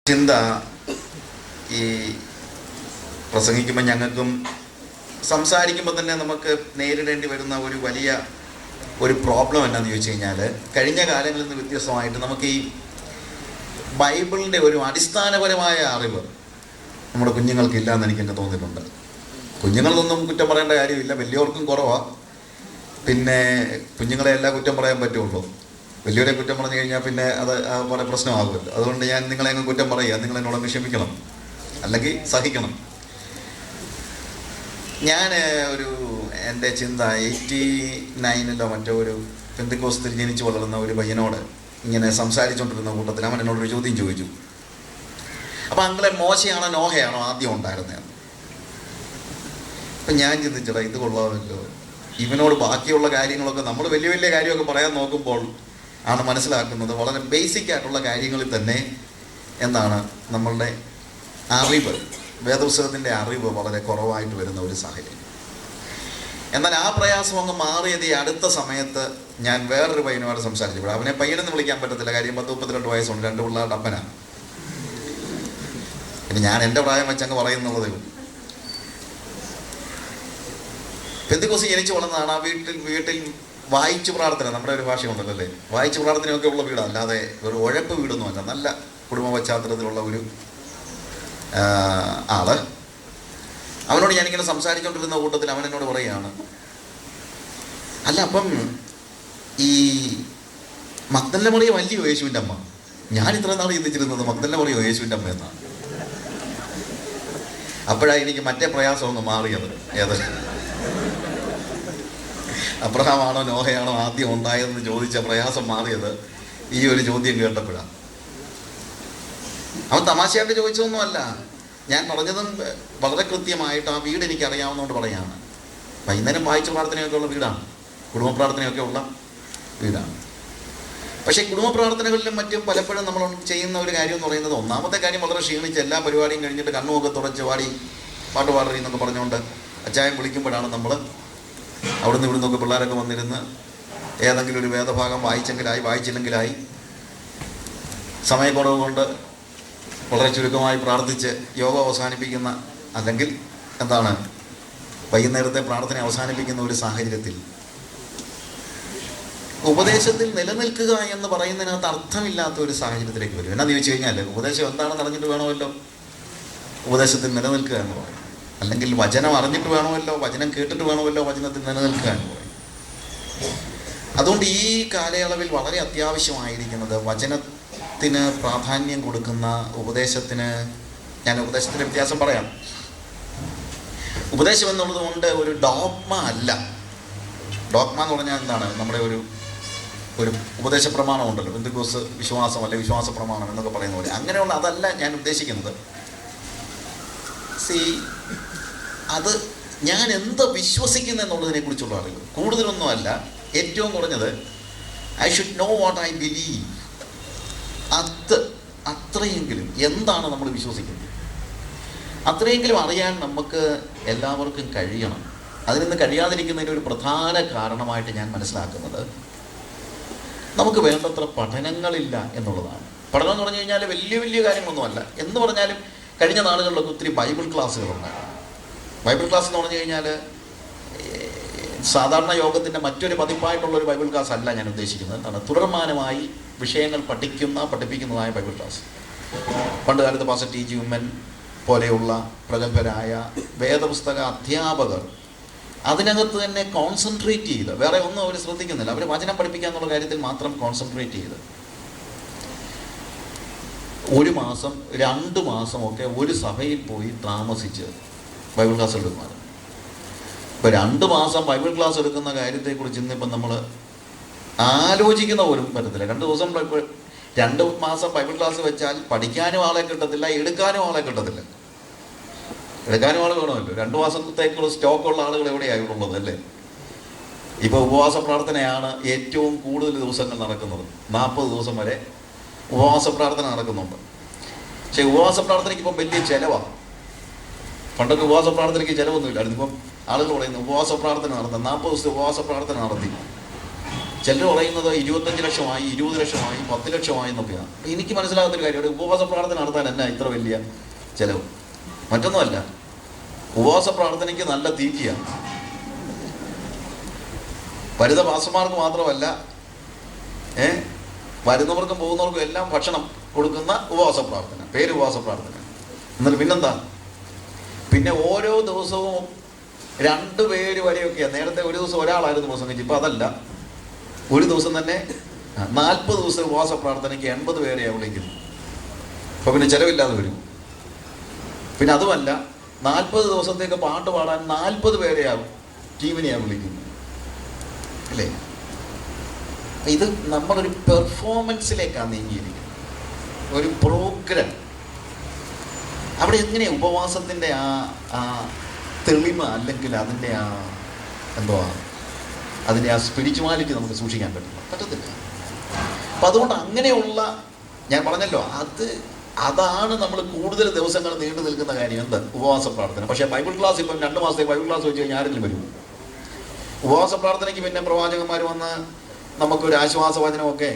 ചിന്ത ഈ പ്രസംഗിക്കുമ്പോൾ ഞങ്ങൾക്കും സംസാരിക്കുമ്പോൾ തന്നെ നമുക്ക് നേരിടേണ്ടി വരുന്ന ഒരു വലിയ പ്രോബ്ലം എന്നാന്ന് ചോദിച്ചു കഴിഞ്ഞാൽ, കഴിഞ്ഞ കാലങ്ങളിൽ നിന്ന് വ്യത്യസ്തമായിട്ട് നമുക്ക് ഈ ബൈബിളിൻ്റെ ഒരു അടിസ്ഥാനപരമായ അറിവ് നമ്മുടെ കുഞ്ഞുങ്ങൾക്കില്ല എന്ന് എനിക്ക് തോന്നിയിട്ടുണ്ട്. കുഞ്ഞുങ്ങളൊന്നും കുറ്റം പറയേണ്ട കാര്യമില്ല, വലിയവർക്കും കുറവാണ്. പിന്നെ കുഞ്ഞുങ്ങളെ എല്ലാം കുറ്റം പറയാൻ പറ്റുള്ളൂ. വലിയവരെ കുറ്റം പറഞ്ഞു കഴിഞ്ഞാൽ പിന്നെ അത് വളരെ പ്രശ്നമാകുമല്ലോ. അതുകൊണ്ട് ഞാൻ നിങ്ങളെ അങ്ങ് കുറ്റം പറയുക, നിങ്ങൾ എന്നോടങ്ങ് ക്ഷമിക്കണം, അല്ലെങ്കിൽ സഹിക്കണം. ഞാൻ എൻ്റെ ചിന്ത 89 മറ്റോ ഒരു പെന്തക്കോസ്തിൽ ജനിച്ചു വളർന്ന ഒരു പയ്യനോട് ഇങ്ങനെ സംസാരിച്ചുകൊണ്ടിരുന്ന കൂട്ടത്തിൽ അവൻ എന്നോടൊരു ചോദ്യം ചോദിച്ചു. അപ്പം അങ്ങളെ മോശയാണോ നോഹയാണോ ആദ്യം ഉണ്ടായിരുന്നത്? അപ്പം ഞാൻ ചിന്തിച്ചടാ, ഇത് കൊള്ളാമല്ലോ. ഇവനോട് ബാക്കിയുള്ള കാര്യങ്ങളൊക്കെ നമ്മൾ വലിയ വലിയ കാര്യമൊക്കെ പറയാൻ നോക്കുമ്പോൾ ആണ് മനസ്സിലാക്കുന്നത് വളരെ ബേസിക് ആയിട്ടുള്ള കാര്യങ്ങളിൽ തന്നെ എന്താണ് നമ്മളുടെ അറിവ്, വേദപുസ്തകത്തിൻ്റെ അറിവ് വളരെ കുറവായിട്ട് വരുന്ന ഒരു സാഹചര്യം. എന്നാൽ ആ പ്രയാസം അങ്ങ് മാറിയത് ഈ അടുത്ത സമയത്ത് ഞാൻ വേറൊരു പയ്യനുമായിട്ട് സംസാരിച്ചപ്പോൾ, അവനെ പയ്യനെന്ന് വിളിക്കാൻ പറ്റത്തില്ല, കാര്യം 10-32 വയസ്സുണ്ട്, 2 പിള്ളേരുടെ അപ്പനാണ്. പിന്നെ ഞാൻ എൻ്റെ പ്രായം വെച്ചങ്ങ് പറയുന്നുള്ളതേ ഉള്ളൂ. പെന്തക്കോസ്തി ജനിച്ചു വളർന്നതാണ്. ആ വീട്ടിൽ വായിച്ചു പ്രാർത്ഥന, നമ്മുടെ ഒരു ഭാഷയുണ്ടല്ലോ അല്ലേ, വായിച്ചു പ്രാർത്ഥനയൊക്കെ ഉള്ള വീടാണ്, അല്ലാതെ ഒരു ഉഴപ്പ് വീടൊന്നുമല്ല. നല്ല കുടുംബ പശ്ചാത്തലത്തിലുള്ള ഒരു ആള്. അവനോട് ഞാനിങ്ങനെ സംസാരിച്ചുകൊണ്ടിരുന്ന കൂട്ടത്തിൽ അവൻ എന്നോട് പറയുകയാണ്, അല്ല അപ്പം ഈ മഗ്ദലന മറിയം അല്ലയോ യേശുവിൻ്റെ അമ്മ? ഞാൻ ഇത്ര നാൾ ചിന്തിച്ചിരുന്നത് മഗ്ദലന മറിയോ യേശുവിൻ്റെ അമ്മ എന്നാണ്. അപ്പോഴാണ് എനിക്ക് മറ്റേ പ്രയാസം ഒന്ന് മാറിയത്. ഏത് അബ്രഹാമാണോ നോഹയാണോ ആദ്യം ഉണ്ടായതെന്ന് ചോദിച്ച പ്രയാസം മാറിയത് ഈ ഒരു ചോദ്യം കേട്ടപ്പോഴാണ്. അവൻ തമാശയായിട്ട് ചോദിച്ചതൊന്നുമല്ല, ഞാൻ പറഞ്ഞതും വളരെ കൃത്യമായിട്ട് ആ വീട് എനിക്ക് അറിയാവുന്നതുകൊണ്ട് പറയാണ്. വൈകുന്നേരം വായിച്ച പ്രാർത്ഥനയൊക്കെ ഉള്ള വീടാണ്, കുടുംബ പ്രാർത്ഥനയൊക്കെ ഉള്ള വീടാണ്. പക്ഷേ കുടുംബ പ്രാർത്ഥനകളിലും മറ്റും പലപ്പോഴും നമ്മൾ ചെയ്യുന്ന ഒരു കാര്യം എന്ന് പറയുന്നത്, ഒന്നാമത്തെ കാര്യം വളരെ ക്ഷീണിച്ച് എല്ലാ പരിപാടിയും കഴിഞ്ഞിട്ട് കണ്ണുമൊക്കെ തുടച്ച് പാട്ട് പാടറി എന്നൊക്കെ പറഞ്ഞുകൊണ്ട് അച്ചായം വിളിക്കുമ്പോഴാണ് നമ്മൾ അവിടുന്ന് ഇവിടുന്നൊക്കെ പിള്ളേരൊക്കെ വന്നിരുന്ന് ഏതെങ്കിലും ഒരു വേദഭാഗം വായിച്ചില്ലെങ്കിലായി സമയക്കുറവ് കൊണ്ട് വളരെ ചുരുക്കമായി പ്രാർത്ഥിച്ച് യോഗ അവസാനിപ്പിക്കുന്ന, അല്ലെങ്കിൽ എന്താണ് വൈകുന്നേരത്തെ പ്രാർത്ഥന അവസാനിപ്പിക്കുന്ന ഒരു സാഹചര്യത്തിൽ ഉപദേശത്തിൽ നിലനിൽക്കുക എന്ന് പറയുന്നതിനകത്ത് അർത്ഥമില്ലാത്ത ഒരു സാഹചര്യത്തിലേക്ക് വരും. എന്നാന്ന് ചോദിച്ചു കഴിഞ്ഞാൽ, ഉപദേശം എന്താണെന്ന് അറിഞ്ഞിട്ട് വേണമല്ലോ ഉപദേശത്തിൽ നിലനിൽക്കുക എന്ന് പറയും, അല്ലെങ്കിൽ വചനം അറിഞ്ഞിട്ട് വേണമല്ലോ, വചനം കേട്ടിട്ട് വേണമല്ലോ വചനത്തിൽ നിലനിൽക്കുക എന്ന് പറയും. അതുകൊണ്ട് ഈ കാലയളവിൽ വളരെ അത്യാവശ്യമായിരിക്കുന്നത് വചനത്തിന് പ്രാധാന്യം കൊടുക്കുന്ന ഉപദേശത്തിന്. ഞാൻ ഉപദേശത്തിൻ്റെ വ്യത്യാസം പറയാം. ഉപദേശം എന്നുള്ളത് കൊണ്ട് ഒരു ഡോഗ്മ അല്ല. ഡോഗ്മ എന്ന് പറഞ്ഞാൽ എന്താണ്? നമ്മുടെ ഒരു ഉപദേശ പ്രമാണം ഉണ്ടല്ലോ, പെന്തക്കോസ്ത് വിശ്വാസം അല്ലെ വിശ്വാസ പ്രമാണം എന്നൊക്കെ പറയുന്ന പോലെ, അങ്ങനെയുള്ള അതല്ല ഞാൻ ഉദ്ദേശിക്കുന്നത്. അത് ഞാൻ എന്താ വിശ്വസിക്കുന്നു എന്നുള്ളതിനെ കുറിച്ചുള്ള അറിവ്, കൂടുതലൊന്നുമല്ല. ഏറ്റവും കുറഞ്ഞത് I should know what I believe. അത്രയെങ്കിലും എന്താണ് നമ്മൾ വിശ്വസിക്കുന്നത്, അത്രയെങ്കിലും അറിയാൻ നമുക്ക് എല്ലാവർക്കും കഴിയണം. അതിൽ നിന്ന് കഴിയാതിരിക്കുന്നതിന് ഒരു പ്രധാന കാരണമായിട്ട് ഞാൻ മനസ്സിലാക്കുന്നത്, നമുക്ക് വേണ്ടത്ര പഠനങ്ങളില്ല എന്നുള്ളതാണ്. പഠനം എന്ന് പറഞ്ഞു കഴിഞ്ഞാൽ വലിയ വലിയ കാര്യങ്ങളൊന്നുമല്ല. എന്ന് പറഞ്ഞാലും കഴിഞ്ഞ നാളുകളിലൊക്കെ ഒത്തിരി ബൈബിൾ ക്ലാസ്സുകളുണ്ടായിരുന്നു. ബൈബിൾ ക്ലാസ് എന്ന് പറഞ്ഞു കഴിഞ്ഞാൽ സാധാരണ യോഗത്തിൻ്റെ മറ്റൊരു പതിപ്പായിട്ടുള്ളൊരു ബൈബിൾ ക്ലാസ് അല്ല ഞാൻ ഉദ്ദേശിക്കുന്നത്. എന്താണ്? തുടർമാനമായി വിഷയങ്ങൾ പഠിപ്പിക്കുന്നതായ ബൈബിൾ ക്ലാസ്. പണ്ട് കാലത്ത് പാസ്റ്റർ ടി ജി ഉമ്മൻ പോലെയുള്ള പ്രഗത്ഭരായ വേദപുസ്തക അധ്യാപകർ അതിനകത്ത് തന്നെ കോൺസെൻട്രേറ്റ് ചെയ്ത്, വേറെ ഒന്നും അവർ ശ്രദ്ധിക്കുന്നില്ല, അവർ വചനം പഠിപ്പിക്കുക എന്നുള്ള കാര്യത്തിൽ മാത്രം കോൺസെൻട്രേറ്റ് ചെയ്ത് 1 മാസം 2 മാസമൊക്കെ ഒരു സഭയിൽ പോയി താമസിച്ച് ബൈബിൾ ക്ലാസ് എടുക്കുമായിരുന്നു. ഇപ്പോൾ 2 മാസം ബൈബിൾ ക്ലാസ് എടുക്കുന്ന കാര്യത്തെക്കുറിച്ച് ഇന്നിപ്പം നമ്മൾ ആലോചിക്കുന്ന പോലും പറ്റത്തില്ല. 2 മാസം ബൈബിൾ ക്ലാസ് വെച്ചാൽ പഠിക്കാനും ആളെ കിട്ടത്തില്ല, എടുക്കാനും ആളെ കിട്ടത്തില്ല. എടുക്കാനും ആൾ വേണമല്ലോ. 2 മാസത്തേക്കുള്ള സ്റ്റോക്കുള്ള ആളുകൾ എവിടെയായിട്ടുള്ളത് അല്ലേ? ഇപ്പോൾ ഉപവാസ പ്രാർത്ഥനയാണ് ഏറ്റവും കൂടുതൽ ദിവസങ്ങൾ നടക്കുന്നത്. 40 ദിവസം വരെ ഉപവാസ പ്രാർത്ഥന നടക്കുന്നുണ്ട്. പക്ഷേ ഉപവാസ പ്രാർത്ഥനയ്ക്ക് ഇപ്പം വലിയ ചിലവാണ്. പണ്ടൊക്കെ ഉപവാസ പ്രാർത്ഥനയ്ക്ക് ചിലവൊന്നുമില്ലായിരുന്നു. ഇപ്പം ആളുകൾ പറയുന്നു ഉപവാസ പ്രാർത്ഥന നടത്താം, 40 ദിവസത്തെ ഉപവാസ പ്രാർത്ഥന നടത്തി ചിലർ പറയുന്നത് 25 ലക്ഷമായി, 20 ലക്ഷമായി, 10 ലക്ഷമായി എന്നൊക്കെയാണ്. എനിക്ക് മനസ്സിലാകാത്തൊരു കാര്യം, ഒരു ഉപവാസ പ്രാർത്ഥന നടത്താൻ എന്നാ ഇത്ര വലിയ ചിലവ്? മറ്റൊന്നുമല്ല, ഉപവാസ പ്രാർത്ഥനയ്ക്ക് നല്ല തീറ്റിയാണ്. വരുന്ന പാസ്റ്റർമാർക്ക് മാത്രമല്ല, വരുന്നവർക്കും പോകുന്നവർക്കും എല്ലാം ഭക്ഷണം കൊടുക്കുന്ന ഉപവാസ പ്രാർത്ഥന, പേര് ഉപവാസ പ്രാർത്ഥന. എന്നിട്ട് പിന്നെന്താ? പിന്നെ ഓരോ ദിവസവും 2 പേര് വരെയൊക്കെയാണ്. നേരത്തെ ഒരു ദിവസം ഒരാളായിരുന്നു പ്രസംഗിച്ചു, ഇപ്പം അതല്ല. ഒരു ദിവസം തന്നെ 40 ദിവസം ഉപവാസ പ്രാർത്ഥനയ്ക്ക് 80 പേരെയാണ് വിളിക്കുന്നത്. അപ്പോൾ പിന്നെ ചിലവില്ലാതെ വരും. പിന്നെ അതുമല്ല, 40 ദിവസത്തേക്ക് പാട്ട് പാടാൻ 40 പേരെയാണ് ടീമിനെയാണ് വിളിക്കുന്നത്, അല്ലേ? ഇത് നമ്മളൊരു പെർഫോമൻസിലേക്കാണ് നീങ്ങിയിരിക്കുന്നത്, ഒരു പ്രോഗ്രാം. അവിടെ എങ്ങനെ ഉപവാസത്തിൻ്റെ ആ തെളിമ, അല്ലെങ്കിൽ അതിൻ്റെ അതിൻ്റെ ആ സ്പിരിച്വാലിറ്റി നമുക്ക് സൂക്ഷിക്കാൻ പറ്റത്തില്ല. അപ്പം അതുകൊണ്ട് അങ്ങനെയുള്ള, ഞാൻ പറഞ്ഞല്ലോ, അതാണ് നമ്മൾ കൂടുതൽ ദിവസങ്ങൾ നീണ്ടു നിൽക്കുന്ന കാര്യം. എന്ത്? ഉപവാസ പ്രാർത്ഥന. പക്ഷേ ബൈബിൾ ക്ലാസ് ഇപ്പം 2 മാസത്തേക്ക് ബൈബിൾ ക്ലാസ് വെച്ച് കഴിഞ്ഞാൽ ആരെങ്കിലും വരും? ഉപവാസ പ്രാർത്ഥനയ്ക്ക് പിന്നെ പ്രവാചകന്മാർ വന്ന് നമുക്കൊരു ആശ്വാസവചനമൊക്കെ,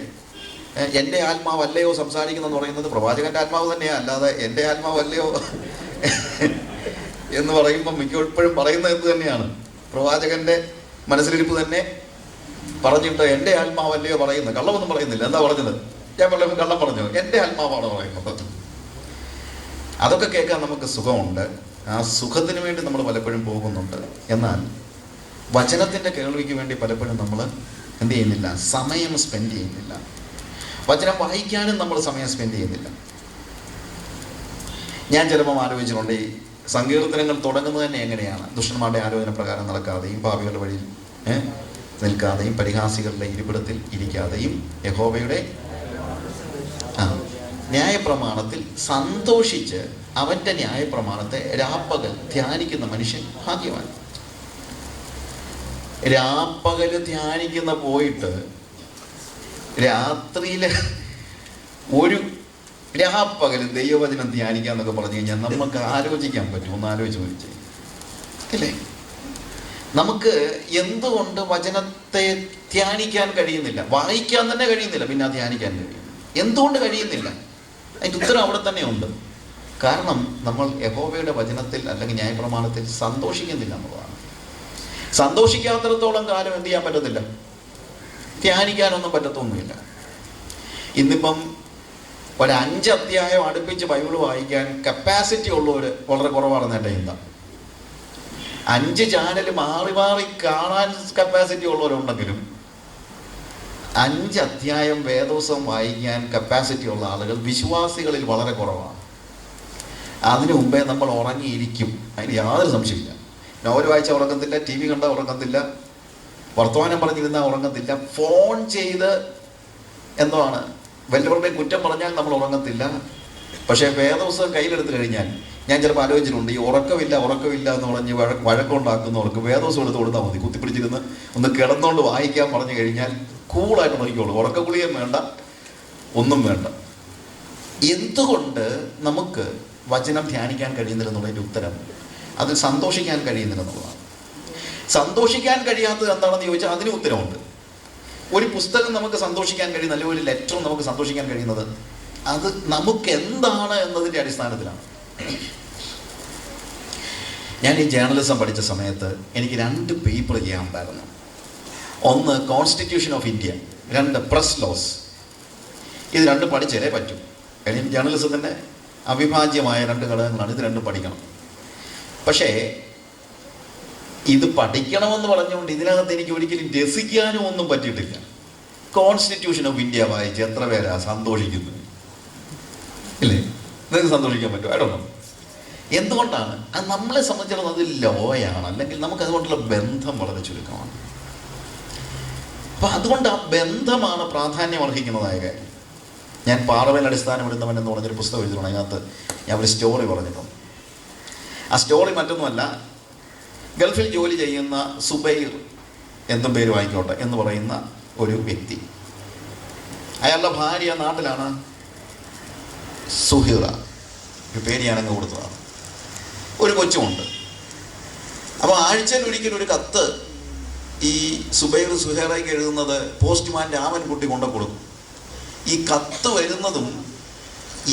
എൻ്റെ ആത്മാവല്ലയോ സംസാരിക്കുന്നതെന്ന് പറയുന്നത് പ്രവാചകൻ്റെ ആത്മാവ് തന്നെയാണ്, അല്ലാതെ എൻ്റെ ആത്മാവല്ലയോ എന്ന് പറയുമ്പം മിക്കപ്പോഴും പറയുന്നത് എന്ത് തന്നെയാണ്? പ്രവാചകൻ്റെ മനസ്സിലിരിപ്പ് തന്നെ പറഞ്ഞിട്ട് എൻ്റെ ആത്മാവല്ലയോ പറയുന്നത്. കള്ളമൊന്നും പറയുന്നില്ല. എന്താ പറഞ്ഞത്? ഞാൻ പറയുമ്പോൾ കള്ളം പറഞ്ഞു, എൻ്റെ ആത്മാവാണ് പറയുന്നത്. അതൊക്കെ കേൾക്കാൻ നമുക്ക് സുഖമുണ്ട്, ആ സുഖത്തിന് വേണ്ടി നമ്മൾ പലപ്പോഴും പോകുന്നുണ്ട്. എന്നാൽ വചനത്തിൻ്റെ കേൾവിക്ക് വേണ്ടി പലപ്പോഴും നമ്മൾ എന്ത് ചെയ്യുന്നില്ല? സമയം സ്പെൻഡ് ചെയ്യുന്നില്ല. വചനം വായിക്കാനും നമ്മൾ സമയം സ്പെൻഡ് ചെയ്യുന്നില്ല. ഞാൻ ചിലപ്പം ആലോചിച്ചിട്ടുണ്ട്, ഈ സങ്കീർത്തനങ്ങൾ തുടങ്ങുന്നത് തന്നെ എങ്ങനെയാണ്? ദുഷ്ടന്മാരുടെ ആലോചന പ്രകാരം നടക്കാതെയും, പാപികളുടെ വഴിയിൽ നിൽക്കാതെയും, പരിഹാസികളുടെ ഇരിപ്പിടത്തിൽ ഇരിക്കാതെയും, യഹോവയുടെ ന്യായപ്രമാണത്തിൽ സന്തോഷിച്ച് അവൻ്റെ ന്യായപ്രമാണത്തെ രാപ്പകൽ ധ്യാനിക്കുന്ന മനുഷ്യൻ ഭാഗ്യവാൻ. രാപ്പകൽ ധ്യാനിക്കുന്ന പോയിട്ട് രാത്രിയിൽ ഒരു രാപ്പകൽ ദൈവവചനം ധ്യാനിക്കാന്നൊക്കെ പറഞ്ഞു കഴിഞ്ഞാൽ നമുക്ക് ആലോചിക്കാൻ പറ്റും. ഒന്ന് ആലോചിച്ച് ചോദിച്ചേ, അല്ലേ? നമുക്ക് എന്തുകൊണ്ട് വചനത്തെ ധ്യാനിക്കാൻ കഴിയുന്നില്ല? വായിക്കാൻ തന്നെ കഴിയുന്നില്ല, പിന്നെ ധ്യാനിക്കാൻ കഴിയും. എന്തുകൊണ്ട് കഴിയുന്നില്ല? അതിൻ്റെ ഉത്തരം അവിടെ തന്നെ ഉണ്ട്. കാരണം നമ്മൾ യഹോവയുടെ വചനത്തിൽ അല്ലെങ്കിൽ ന്യായപ്രമാണത്തിൽ സന്തോഷിക്കുന്നില്ല എന്നുള്ളതാണ്. സന്തോഷിക്കാത്തിടത്തോളം കാലം എന്ത് ചെയ്യാൻ പറ്റത്തില്ല? ധ്യാനിക്കാനൊന്നും പറ്റത്തൊന്നുമില്ല. ഇന്നിപ്പം ഒരു 5 അധ്യായം അടുപ്പിച്ച് ബൈബിൾ വായിക്കാൻ കപ്പാസിറ്റി ഉള്ളവർ വളരെ കുറവാണെന്ന് എൻ്റെ ചിന്ത. 5 ചാനൽ മാറി മാറി കാണാൻ കപ്പാസിറ്റി ഉള്ളവരുണ്ടെങ്കിലും 5 അധ്യായം വേദോസം വായിക്കാൻ കപ്പാസിറ്റി ഉള്ള ആളുകൾ വിശ്വാസികളിൽ വളരെ കുറവാണ്. അതിനു മുമ്പേ നമ്മൾ ഉറങ്ങിയിരിക്കും, അതിന് യാതൊരു സംശയമില്ല. നോവൽ വായിച്ചാൽ ഉറങ്ങത്തില്ല, TV കണ്ടാൽ ഉറങ്ങത്തില്ല, വർത്തമാനം പറഞ്ഞിരുന്നാൽ ഉറങ്ങത്തില്ല, ഫോൺ ചെയ്ത് എന്താണ് വല്ലവരുടെയും കുറ്റം പറഞ്ഞാൽ നമ്മൾ ഉറങ്ങത്തില്ല. പക്ഷേ വേദപുസ്തകം കയ്യിലെടുത്ത് കഴിഞ്ഞാൽ ഞാൻ ചിലപ്പോൾ ആലോചിച്ചിട്ടുണ്ട്, ഈ ഉറക്കമില്ല എന്ന് പറഞ്ഞ് വഴക്കുണ്ടാക്കുന്നവർക്ക് വേദപുസ്തകം എടുത്ത് കൊടുത്താൽ മതി. കുത്തിപ്പിടിച്ചിരുന്ന് ഒന്ന് കിടന്നുകൊണ്ട് വായിക്കാൻ പറഞ്ഞു കഴിഞ്ഞാൽ കൂളായിട്ട് നോക്കിക്കോളൂ. ഉറക്കഗുളിയും വേണ്ട, ഒന്നും വേണ്ട. എന്തുകൊണ്ട് നമുക്ക് വചനം ധ്യാനിക്കാൻ കഴിയുന്നില്ലെന്നുള്ളതിൻ്റെ ഉത്തരം അതിൽ സന്തോഷിക്കാൻ കഴിയുന്നില്ലെന്നുള്ളതാണ്. സന്തോഷിക്കാൻ കഴിയാത്തത് എന്താണെന്ന് ചോദിച്ചാൽ അതിന് ഉത്തരമുണ്ട്. ഒരു പുസ്തകം നമുക്ക് സന്തോഷിക്കാൻ കഴിയുന്ന, അല്ലെങ്കിൽ ഒരു ലെറ്റർ നമുക്ക് സന്തോഷിക്കാൻ കഴിയുന്നത് അത് നമുക്ക് എന്താണ് എന്നതിൻ്റെ അടിസ്ഥാനത്തിലാണ്. ഞാൻ ഈ ജേർണലിസം പഠിച്ച സമയത്ത് എനിക്ക് 2 പേപ്പർ ചെയ്യാനുണ്ടായിരുന്നു. ഒന്ന് constitution of India, 2 press laws. ഇത് 2 പഠിച്ചാലേ പറ്റും. കാര്യം ജേർണലിസത്തിൻ്റെ അവിഭാജ്യമായ 2 ഘടകങ്ങളാണ്. ഇത് 2 പഠിക്കണം. പക്ഷേ ഇത് പഠിക്കണമെന്ന് പറഞ്ഞുകൊണ്ട് ഇതിനകത്ത് എനിക്ക് ഒരിക്കലും രസിക്കാനും ഒന്നും പറ്റിയിട്ടില്ല. കോൺസ്റ്റിറ്റ്യൂഷൻ ഓഫ് ഇന്ത്യ വായിച്ച് എത്ര പേരാ സന്തോഷിക്കുന്നത്? ഇല്ലേ? നിങ്ങൾക്ക് സന്തോഷിക്കാൻ പറ്റും? ആയിട്ടോ. എന്തുകൊണ്ടാണ്? അത് നമ്മളെ സംബന്ധിച്ചിടത്തോളം അത് ലോയാണ്, അല്ലെങ്കിൽ നമുക്ക് അതുകൊണ്ടുള്ള ബന്ധം വളരെ ചുരുക്കമാണ്. അപ്പം അതുകൊണ്ട് ആ ബന്ധമാണ് പ്രാധാന്യം അർഹിക്കുന്നതായ കാര്യം. ഞാൻ പാറവേൽ അടിസ്ഥാനം ഇടുന്നവൻ എന്ന് പറഞ്ഞൊരു പുസ്തകം എഴുതിയിട്ടുണ്ട്. അതിനകത്ത് ഞാൻ ഒരു സ്റ്റോറി പറഞ്ഞിട്ടുണ്ട്. ആ സ്റ്റോറി മറ്റൊന്നുമല്ല, ഗൾഫിൽ ജോലി ചെയ്യുന്ന സുബൈർ എന്തും പേര് വാങ്ങിക്കോട്ടെ എന്ന് പറയുന്ന ഒരു വ്യക്തി, അയാളുടെ ഭാര്യ നാട്ടിലാണ്, സുഹിറ, ഒരു പേര് ഞാനങ്ങ് കൊടുത്തതാണ്. ഒരു കൊച്ചുമുണ്ട്. അപ്പോൾ ആഴ്ചയിൽ ഒരിക്കലും ഒരു കത്ത് ഈ സുബൈർ സുഹേറയ്ക്ക് എഴുതുന്നത് പോസ്റ്റ്മാൻ രാമൻകുട്ടി കൊണ്ടു കൊടുക്കും. ഈ കത്ത് വരുന്നതും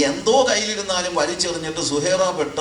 എന്തോ കയ്യിലിരുന്നാലും വലിച്ചെറിഞ്ഞിട്ട് സുഹേറ പെട്ടെന്ന്